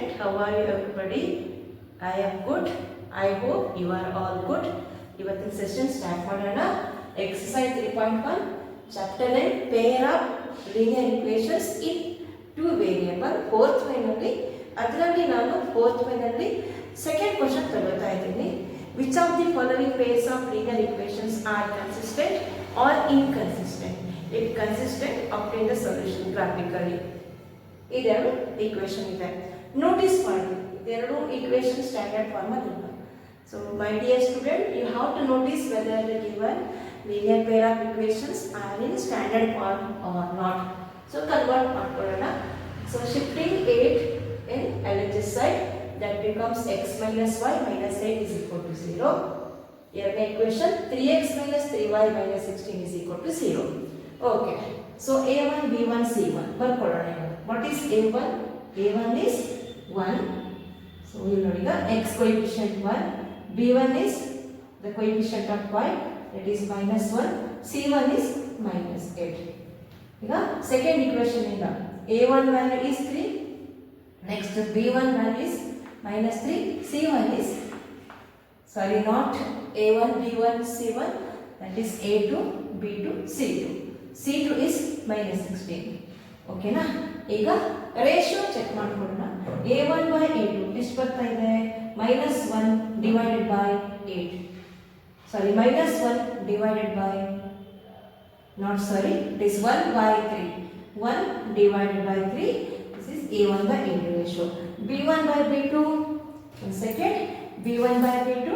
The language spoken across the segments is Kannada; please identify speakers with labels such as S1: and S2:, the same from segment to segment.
S1: student. How are you everybody? I am good. I hope you are all good. ಇವತ್ತಿನ ಸೆಷನ್ ಸ್ಟಾರ್ಟ್ ಮಾಡೋಣ. Exercise 3.1 chapter 9 pair of linear equations in two variable. Fourth ವೈನಲ್ಲಿ ಅದರಲ್ಲಿ ನಾನು ಫೋರ್ತ್ ವೈನಲ್ಲಿ ಸೆಕೆಂಡ್ ಕ್ವಶನ್ ತಗೋತಾ ಇದ್ದೀನಿ. Which of the following pairs of linear equations are consistent or inconsistent? It consistent obtain the solution graphically. ಇದೆರಡು ಈಕ್ವೇಷನ್ ಇದೆ, ನೋಟಿಸ್ ಮಾಡಿ. ಇದೆರಡು ಈಕ್ವೇಷನ್ ಸ್ಟ್ಯಾಂಡರ್ಡ್ ಫಾರ್ಮಲ್ಲಿ ಇಲ್ಲ. So my dear student, you have to notice whether the given linear pair of equations are in standard form or not. So convert ಮಾಡ್ಕೊಳ್ಳೋಣ. So shifting 8 in LHS side, that becomes x minus y minus 8 is equal to 0. ಎರಡನೇ equation 3x minus 3y minus 16 is equal to 0. Okay. So a1 b1 c1 ಬರ್ಕೊಳ್ಳೋಣ. What is a1? a1 is 1. So we will know x coefficient 1. b1 is the coefficient of y, that is minus 1. c1 is minus 8. ಈಗ second equation ಇಂದ a1 value is 3. Next b1 value is minus 3. c1 is, sorry, not a1 b1 c1, that is a2 b2 c2. c2 is minus 16. Okay ನಾ? ಈಗ ರೇಷಿಯೋ ಚೆಕ್ ಮಾಡ್ಕೊಳ್ಳೋಣ. a1 by a2 ಎಷ್ಟು ಬರ್ತಾ ಇದೆ? minus 1 divided by 8. Sorry, minus 1 divided by, not sorry, it is 1 by 3. 1 divided by 3. This is a1 by a2 ratio. b1 by b2, one second, b1 by b2,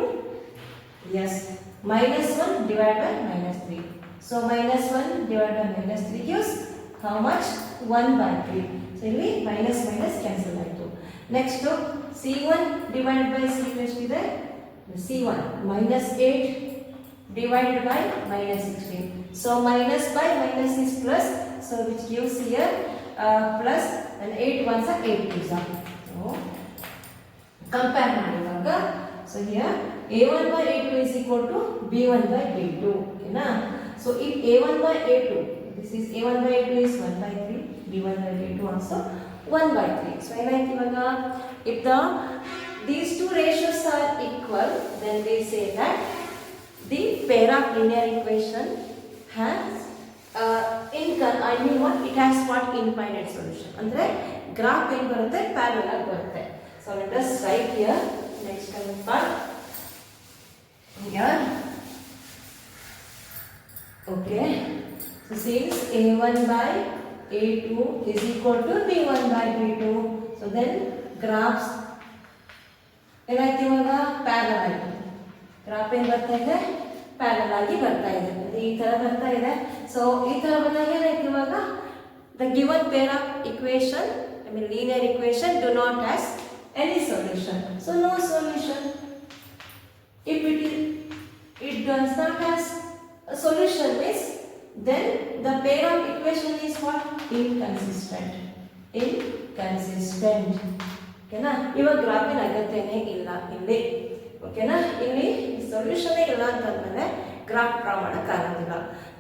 S1: yes, minus 1 divided by minus 3. So minus 1 divided by minus 3 gives how much? 1 by 3. So ಇಲ್ಲಿ minus minus cancel ಆಯಿತು. Next c1 divided by c2 ಎಷ್ಟಿದೆ? c1 minus 8 divided by minus 16. So minus by minus is plus, so which gives here plus, and 8 ones are 8 twos are. So compare ಮಾಡಿದಾಗ, so here a1 by a2 is equal to b1 by b2. Okay na? So if a1 by a2, this is a1 by a2 is 1 by 3, b1 by b2 also 1 by 3. So ಏನಾಯ್ತು ಇವಾಗ? If these two ratios are equal, then we say that the pair of linear equation has it has what? Infinite solution. ಅಂದ್ರೆ ಗ್ರಾಫ್ ಏನು ಬರುತ್ತೆ? ಪ್ಯಾರಲಲ್ ಆಗಿ ಬರುತ್ತೆ. So let us write here next coming part. Here, okay, so since a1 by a2 is equal to b1 by b2, so then graphs ಏನಾಯ್ತು ಇವಾಗ? ಪ್ಯಾರಲಲ್ ಆಯಿತು. ಗ್ರಾಫ್ ಏನು ಬರ್ತಾ ಇದೆ? ಪ್ಯಾರಲಲ್ ಆಗಿ ಬರ್ತಾ ಇದೆ. ಈ ಥರ ಬರ್ತಾ ಇದೆ. ಸೊ ಈ ಥರ ಬಂದಾಗ ಏನಾಯ್ತು ಇವಾಗ? The given pair of equation, I mean linear equation, do not has any solution. So no solution. If it does not have a solution means then the pair of equation is what? Inconsistent. Inconsistent. Okay na? ಇವಾಗ ಗ್ರಾಫಿನ ಅಗತ್ಯನೇ ಇಲ್ಲ ಇಲ್ಲಿ. ಓಕೆ ನಾ? ಇಲ್ಲಿ ಸೊಲ್ಯೂಷನ್ ಇಲ್ಲ ಅಂತಂದ್ರೆ ಗ್ರಾಫ್ ಡ್ರಾ ಮಾಡೋಕ್ಕಾಗೋದಿಲ್ಲ.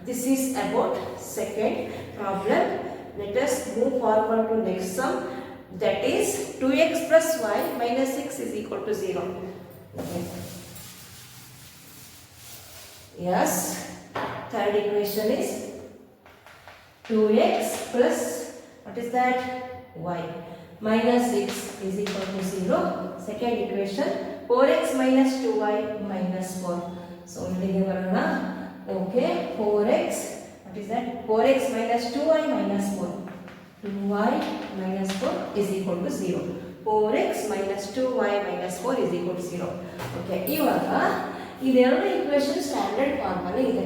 S1: This is about second problem. Let us move forward to next sum. That is 2x plus y minus 6 is equal to 0. Okay. Yes, third equation is 2x plus, what is that? Y minus 6 is equal to 0. Second equation 4x minus 2y minus 4. So ಇಲ್ಲಿಗೆ ಬರೋಣ. Okay, 4x, what is that? 4x minus 2y minus 4. 2y minus 4 is equal to 0. 4x minus 2y minus 4 is equal to 0. Okay, ಇವಾಗ ಇದೆರಡು ಈಕ್ವೇಷನ್ ಸ್ಟ್ಯಾಂಡರ್ಡ್ ಫಾರ್ಮಲ್ಲಿ ಇದೆ.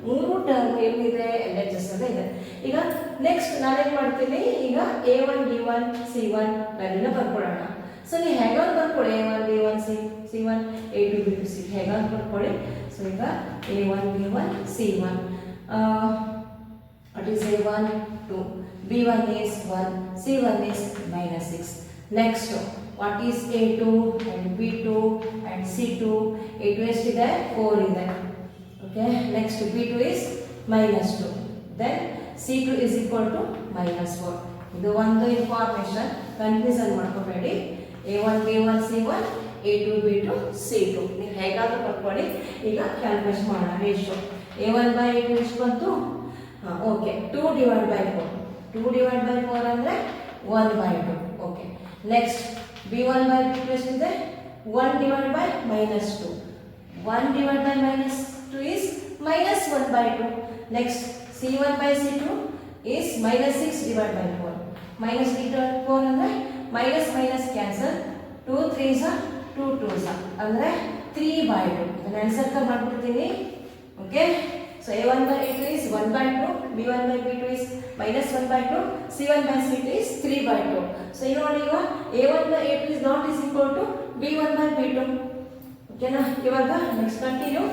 S1: ಮೂರು ಟರ್ಮ್ ಎಲ್ಲಿದೆ? LHS ಅಲ್ಲೇ ಇದೆ. ಈಗ ನೆಕ್ಸ್ಟ್ ನಾನೇನು ಮಾಡ್ತೀನಿ? ಈಗ a1 b1 c1 ವ್ಯಾಲ್ಯೂನ ಬರ್ಕೊಳ್ಳೋಣ. ಸೊ ನೀವು ಹೇಗಾದ್ರು ಬರ್ಕೊಳ್ಳಿ, a1 b1 c1 a2 b2 c ಹೇಗಾದ್ರು ಬರ್ಕೊಳ್ಳಿ. ಸೊ ಈಗ a1 b1 c1, what is a1? 2, b1 is 1, c1 is minus 6. Next, what is a2 and b2 and c2? a2 ಎಷ್ಟಿದೆ? 4 ಇದೆ. Okay, next b2 is minus 2. Then c2 is equal to minus 4. ಇದು ಒಂದು ಇನ್ಫಾರ್ಮೇಷನ್, ಕನ್ಫ್ಯೂಷನ್ ಮಾಡ್ಕೋಬೇಡಿ. A1 B1 C1 A2 B2 C2 ನೀವು ಹೇಗಾದರೂ ಬರ್ಕೊಳ್ಳಿ. ಈಗ ಕ್ಯಾಲ್ಕುಲೇಷನ್ ಮಾಡೋಣ. ರೇಷಿಯೋ A1 by A2 ಎಷ್ಟು ಬಂತು? Okay, 2 divide by 4. 2 divide by 4 ಅಂದರೆ 1 by 2. Okay, next B1 by B2 ಎಷ್ಟಿದೆ? 1 divide by -2. 1 divide by -2 is -1 by 2. Next C1 by C2 is -6 divided by 4. Minus divided by 4 ಅಂದರೆ minus minus cancel. 2 3s are 2 2s are ಅಂದರೆ 3 by 2. ನಾನು ಆನ್ಸರ್ ಮಾಡ್ಬಿಡ್ತೀನಿ. Okay, so A1 by A2 is 1 by 2, B1 by B2 is -1 by 2, C1 by C2 is 3 by 2. So ಈಗ ನೋಡಿ, ಈಗ A1 by A2 is not is equal to B1 by B2. ಓಕೆನಾ? ಇವಾಗ next continue.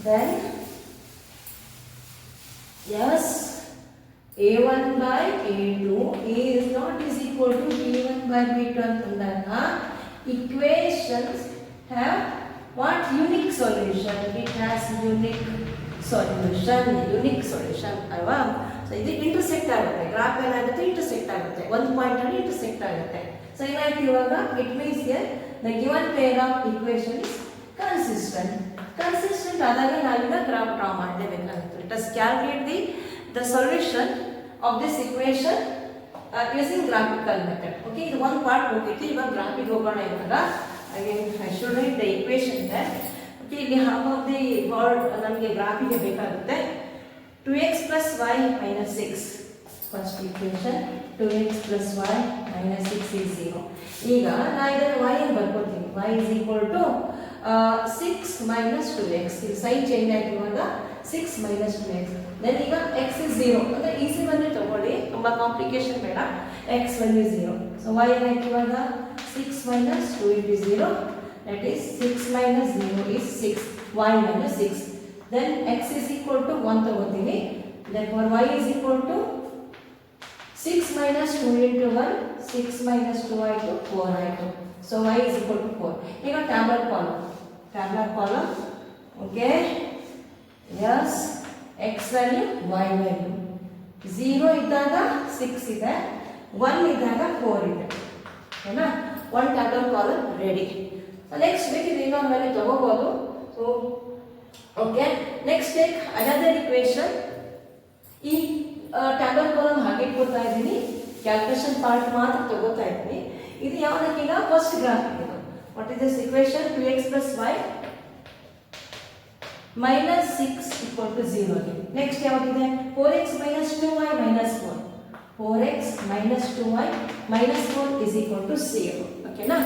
S1: Then yes, A1 by A2 is not is equal to B1 by B2 ಅಂತಂದಾಗ equations have what? Unique solution. It has unique solution ಅಲ್ವಾ? ಸೊ ಇದು ಇಂಟರ್ಸೆಕ್ಟ್ ಆಗುತ್ತೆ. ಗ್ರಾಫ್ ಏನಾಗುತ್ತೆ? ಇಂಟರ್ಸೆಕ್ಟ್ ಆಗುತ್ತೆ. ಒಂದು ಪಾಯಿಂಟ್ ಅಲ್ಲಿ ಇಂಟರ್ಸೆಕ್ಟ್ ಆಗುತ್ತೆ. ಸೊ ಏನಾಯ್ತು ಇವಾಗ? It means here the given pair of equation is consistent ಆದಾಗ ನಾವೀಗ ಗ್ರಾಫ್ ಡ್ರಾ ಮಾಡಲೇಬೇಕಾಗುತ್ತೆ. Let us calculate the solution of this equation using graphical method. Okay, ಇದು ಒಂದು ಪಾರ್ಟ್ ಹೋಗಿತ್ತು. ಇವಾಗ ಗ್ರಾಫಿಕ್ ಹೋಗೋಣ. ಇವಾಗ again I should write the equation there. Okay, ಇಲ್ಲಿ half of the word ನಮಗೆ ಗ್ರಾಫಿಗೆ ಬೇಕಾಗುತ್ತೆ. 2x plus y minus 6. First equation 2x plus y minus 6 is 0. ಈಗ ನಾನು ಇದನ್ನು y ಅಂತ ಬರ್ಕೊಳ್ತೀನಿ. y is equal to 6 minus 2x. ಇದು ಸೈನ್ ಚೇಂಜ್ ಆಯ್ತು. ಇವಾಗ 6 minus 2x. ದೆನ್ ಈಗ x is 0 ಅಂದರೆ ಈಸಿ ಬಂದರೆ ತಗೊಳ್ಳಿ, ತುಂಬ ಕಾಂಪ್ಲಿಕೇಶನ್ ಬೇಡ. x value is 0. So y ಏನಾಯ್ತು ಇವಾಗ? 6 minus 2 into 0, that is 6 minus 0 is 6. y value 6. Then x is equal to 1 ತಗೋತೀನಿ. Therefore y is equal to 6 minus 2 into 1, 6 minus 2 ಆಯಿತು, 4 ಆಯಿತು. So y is equal to 4. ಈಗ tablet column. Okay, yes, x value y value 0 ಇದ್ದಾಗ 6 ಇದೆ, 1 ಇದ್ದಾಗ 4 ಇದೆ. ಓಕೆನಾ? ಒಂದು ಟ್ಯಾಬ್ಲೆಟ್ ಕಾಲಮ್ ರೆಡಿ. ನೆಕ್ಸ್ಟ್ ಬೇಕಿದ್ರೆ ಇನ್ನೊಂದು ವ್ಯಾಲ್ಯೂ ತಗೋಬೋದು. So okay, next take another equation. ಈ ಟ್ಯಾಬ್ಲೆಟ್ ಕಾಲಮ್ ಹಾಗೆ ಇಟ್ಕೊತಾ ಇದ್ದೀನಿ, ಕ್ಯಾಲ್ಕುಲೇಷನ್ ಪಾರ್ಟ್ ಮಾತ್ರ ತಗೋತಾ ಇದ್ದೀನಿ. ಇದು ಯಾವುದಕ್ಕೀಗ ಫಸ್ಟ್ ಗ್ರಾಫ್ ಇದು. What is this equation? 2x plus y minus 6 equal to 0. Next ಯಾವುದಿದೆ? 4x minus 2y minus 4. 4x minus 2y minus 4 is equal to 0. ಓಕೆನಾ?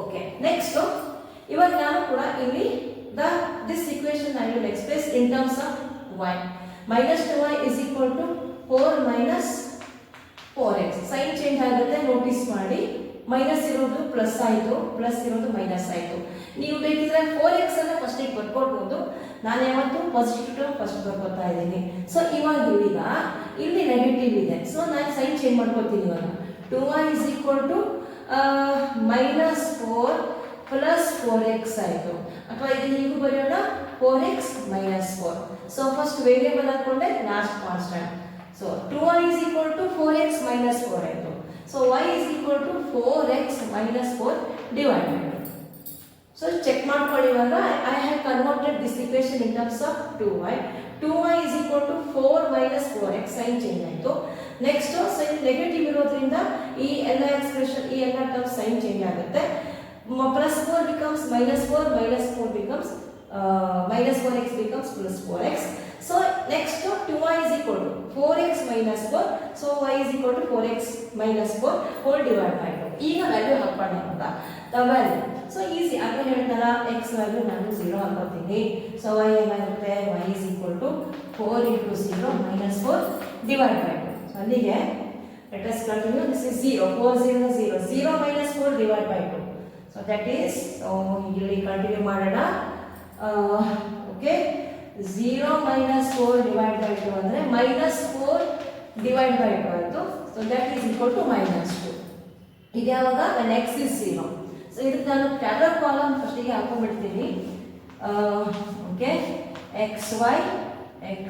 S1: ಓಕೆ, ನೆಕ್ಸ್ಟ್ ಇವಾಗ ನಾನು ಕೂಡ ಇಲ್ಲಿ this equation I will express in terms of y. Minus 2y is equal to 4 minus 4x. Sign change ಆಗುತ್ತೆ, ನೋಟಿಸ್ ಮಾಡಿ. ಮೈನಸ್ ಇರೋದು ಪ್ಲಸ್ ಆಯಿತು, ಪ್ಲಸ್ ಇರೋದು ಮೈನಸ್ ಆಯಿತು. ನೀವು ಬೇಕಿದ್ರೆ 4x ಅನ್ನ ಫಸ್ಟಿಗೆ ಬರ್ಕೊಳ್ಬೋದು. ನಾನು ಯಾವತ್ತು ಪಾಸಿಟಿವ್ ಟರ್ಮ್ ಫಸ್ಟ್ ಬರ್ಕೊತಾ ಇದ್ದೀನಿ. ಸೊ ಇವಾಗ ಇಲ್ಲಿ ನೆಗೆಟಿವ್ ಇದೆ. ಸೊ ನಾನು ಸೈನ್ ಚೇಂಜ್ ಮಾಡ್ಕೊಳ್ತೀನಿ. ಇವಾಗ 2y is equal to minus 4 plus 4x ಆಯಿತು. ಅಥವಾ ಇದನ್ನು ಹೀಗೂ ಬರೆಯೋಣ, 4x minus 4. So first variable ಹಾಕೊಂಡೆ, last constant. So 2y is equal to 4x minus 4 ಆಯಿತು. So y is equal to 4x minus 4 divided. So check ಮಾಡ್ಕೊಳ್ಳಿ. ಇವಾಗ I have converted this equation in terms of 2y. 2y is equal to 4 minus 4x. Sign change ಆಯಿತು. ನೆಕ್ಸ್ಟ್ ಸೈನ್ ನೆಗೆಟಿವ್ ಇರೋದ್ರಿಂದ ಈ ಎಲ್ಲ ಎಕ್ಸ್ಪ್ರೆಷನ್, ಈ ಎಲ್ಲ ಟರ್ಮ್ ಸೈನ್ ಚೇಂಜ್ ಆಗುತ್ತೆ. plus 4 becomes minus 4, minus 4 becomes minus 4x becomes plus 4x. So next 2y is equal to 4x minus 4. So y is equal to 4x minus 4 whole divided by 2. ಈಗ ವ್ಯಾಲ್ಯೂ ಹಾಕೋಣ ಅಂತ ವ್ಯಾಲ್ಯೂ. ಸೊ ಈಸಿ ಆಗ ಹೇಳ್ತಾರ, x ವ್ಯಾಲ್ಯೂ ನಾನು 0 ಹಾಕೋತೀನಿ. ಸೊ y ಏನಾಗುತ್ತೆ? y is equal to 4 into 0 minus 4 divided by 2. So ಅಲ್ಲಿಗೆ let us continue. This is 0, 4 0 0, 0 minus 4 divided by 2. So that is, ಇಲ್ಲಿ ಕಂಟಿನ್ಯೂ ಮಾಡೋಣ. ಓಕೆ, 0 minus 4 divided by 2 ಅಂದರೆ minus 4 divided by 2 ಆಯಿತು. So that is equal to minus 2. ಇದು ಯಾವಾಗ? when x is 0. ಸೊ ಇದಕ್ಕೆ ನಾನು ಟ್ಯಾಬ್ಲೆಟ್ ಕಾಲಮ್ ಫಸ್ಟಿಗೆ ಹಾಕೊಂಡ್ಬಿಡ್ತೀನಿ. Okay, x y, x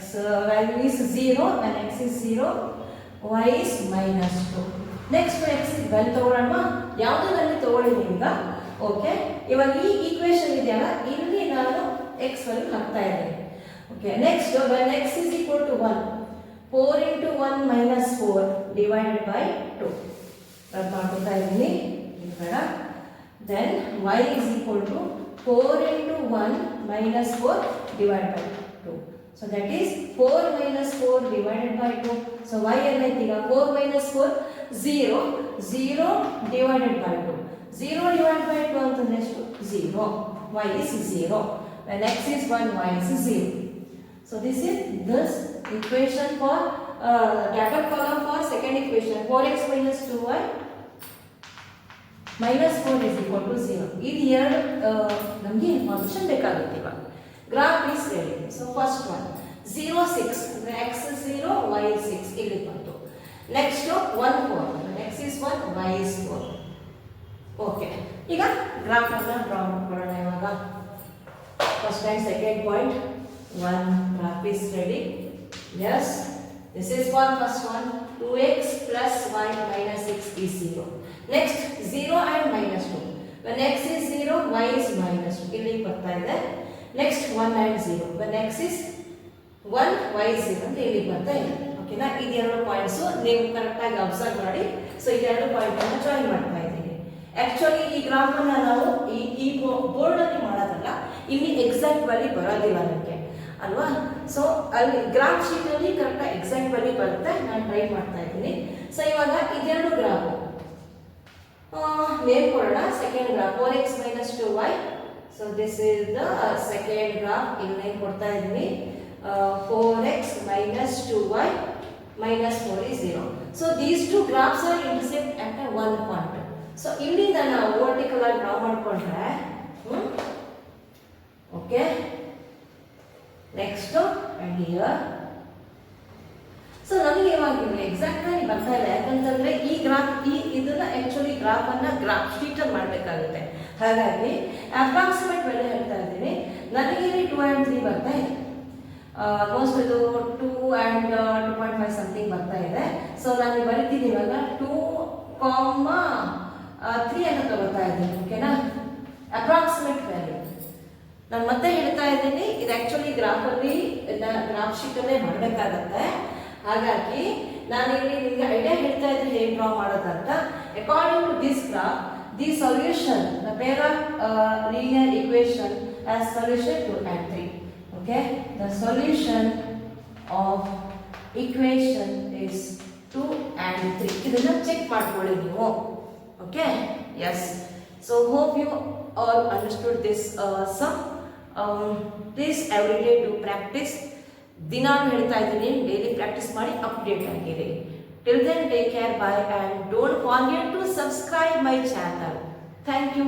S1: value is 0 when x is 0. y is -2. Next x is value ತಗೊಳ್ಳೋಣ, ಯಾವುದರಲ್ಲಿ ತಗೊಳ್ಳಿ ನಿಮ್ಗ. ಓಕೆ, ಇವಾಗ ಈ ಈಕ್ವೇಶನ್ ಇದೆಯಲ್ಲ, ಇಲ್ಲಿ ನಾನು x ವ್ಯಾಲ್ಯೂ ಹಾಕ್ತಾ ಇದ್ದೀನಿ. Okay, next when x is equal to 1, 4 into 1 minus 4 divided by 2 ರದ್ದು ಮಾಡ್ಕೊತಾ ಇದ್ದೀನಿ ಬೇಡ. then y is equal to 4 into 1 minus 4 divided by 2. So that is 4 minus 4 divided by 2. So y ಏನೈತಿ ಈಗ 4 minus 4 0, 0 divided by 2. 0 divided by 2 ಅಂತಂದ್ರೆ ಎಷ್ಟು? 0. y is 0. When x is 1, y is 0. So this is this equation for bracket column for second equation. 4x minus 2y minus 4 is equal to 0. ಇದು ಎರಡು ನಮಗೆ ಇನ್ಫಾರ್ಮೇಶನ್ ಬೇಕಾಗುತ್ತೆ ಇವಾಗ. Graph is ready. So first one 0 6 ಅಂದ್ರೆ x is 0, y is 6 ಇಲ್ಲಿ ಬಂತು. Next 1 4 x is 1, y is 4. Okay, ಈಗ ಗ್ರಾಫ್ ಅನ್ನ ಡ್ರಾ ಮಾಡೋಣ ಇವಾಗ. First and second point 1 graph is ready. Yes, this is for first one. 2x plus y minus 6 is 0. Next 0 and minus 2. When x is 0, y is minus 2. ಇಲ್ಲಿ ಬರ್ತಾ ಇದೆ. Next 1 and 0. When x is 1, y is 0 ಅಂತ ಇಲ್ಲಿ ಬರ್ತಾ ಇದೆ. ಓಕೆನಾ, ಇದೆರಡು ಪಾಯಿಂಟ್ಸ್ ನೀವು ಕರೆಕ್ಟ್ ಆಗಿ ಅಬ್ಸರ್ವ್ ಮಾಡಿ. ಸೊ ಇದೆರಡು ಪಾಯಿಂಟ್ ಅನ್ನು ಜಾಯಿನ್ ಮಾಡ್ತಾ ಇದ್ದೀನಿ. ಆಕ್ಚುಲಿ ಈ ಗ್ರಾಫ್ ಅನ್ನ ನಾವು ಈ ಬೋರ್ಡ್ ಅಲ್ಲಿ ಮಾಡೋದಲ್ಲ, ಇಲ್ಲಿ ಎಕ್ಸಾಕ್ಟ್ ವ್ಯಾಲ್ಯೂ ಬರೋದಿಲ್ಲ ನನಗೆ ಅಲ್ವಾ. ಸೊ ಅಲ್ಲಿ ಗ್ರಾಫ್ ಶೀಟ್ ಅಲ್ಲಿ ಕರೆಕ್ಟ್ ಎಕ್ಸಾಕ್ಟ್ ವ್ಯಾಲ್ಯೂ ಬರುತ್ತೆ. ನಾನು ಟ್ರೈ ಮಾಡ್ತಾ ಇದ್ದೀನಿ. ಸೊ ಇವಾಗ ಇದೆರಡು ಗ್ರಾಫ್ ನೇಮ್ ಕೊಡೋಣ. Second graph 4x minus 2y. So this is the second graph. ಇಲ್ಲಿ ನೇಮ್ ಕೊಡ್ತಾ ಇದ್ದೀನಿ 4x minus 2y minus 4 is 0. So these two graphs are intersect at one point. So ಇಲ್ಲಿಂದ ನಾವು ವರ್ಟಿಕಲ್ ಆಗಿ ಡ್ರಾ ಮಾಡ್ಕೊಂಡ್ರೆ okay, next and here. So ನಮಗೆ ಇವಾಗ ಎಕ್ಸಾಕ್ಟ್ ಆಗಿ ಬರ್ತಾ ಇಲ್ಲ, ಯಾಕಂತಂದ್ರೆ ಈ ಗ್ರಾಫ್ ಇದನ್ನ ಆಕ್ಚುಲಿ ಗ್ರಾಫ್ ಅನ್ನ ಗ್ರಾಫ್ ಶೀಟ್ ಅಲ್ಲಿ ಮಾಡಬೇಕಾಗುತ್ತೆ. ಹಾಗಾಗಿ ಅಪ್ರಾಕ್ಸಿಮೇಟ್ ವ್ಯಾಲ್ಯೂ ಹೇಳ್ತಾ ಇದ್ದೀನಿ. ನನಗೆ ಇಲ್ಲಿ 2 and 3 ಬರ್ತಾ ಇದೆ. ಆಲ್ಮೋಸ್ಟ್ ಇದು 2 and 2.5 ಸಮಥಿಂಗ್ ಬರ್ತಾ ಇದೆ. ಸೊ ನಾನು ಬರೀತೀನಿ ಇವಾಗ 2,3 ಅಂತ ತಗೋತಾ ಇದ್ದೀನಿ. ಓಕೆನಾ, ಅಪ್ರಾಕ್ಸಿಮೇಟ್ ವ್ಯಾಲ್ಯೂ ನಾನು ಮತ್ತೆ ಹೇಳ್ತಾ ಇದ್ದೀನಿ. ಇದು ಆಕ್ಚುಲಿ ಗ್ರಾಫ್ ಶೀಟ್ ಅಲ್ಲೇ ಮಾಡಬೇಕಾಗತ್ತೆ. ಹಾಗಾಗಿ ನಾನು ಇಲ್ಲಿ ನಿಮಗೆ ಐಡಿಯಾ ಹೇಳ್ತಾ ಇದ್ದೀನಿ ಹೇಗೆ ಡ್ರಾ ಮಾಡೋದಂತ. According to this graph, the solution, the pair of linear equation as solution 2 and 3. Okay, the solution of equation is 2 and 3. ಇದನ್ನ ಚೆಕ್ ಮಾಡ್ಕೊಳ್ಳಿ ನೀವು. Okay, yes. So hope you all understood this sum. Please every day do practice. ದಿನ ಹೇಳ್ತಾ ಇದ್ದೀನಿ, ಡೈಲಿ ಪ್ರಾಕ್ಟೀಸ್ ಮಾಡಿ ಅಪ್ಡೇಟ್ ಆಗಿರಿ. Till then, take care, bye, and don't forget to subscribe my channel. Thank you.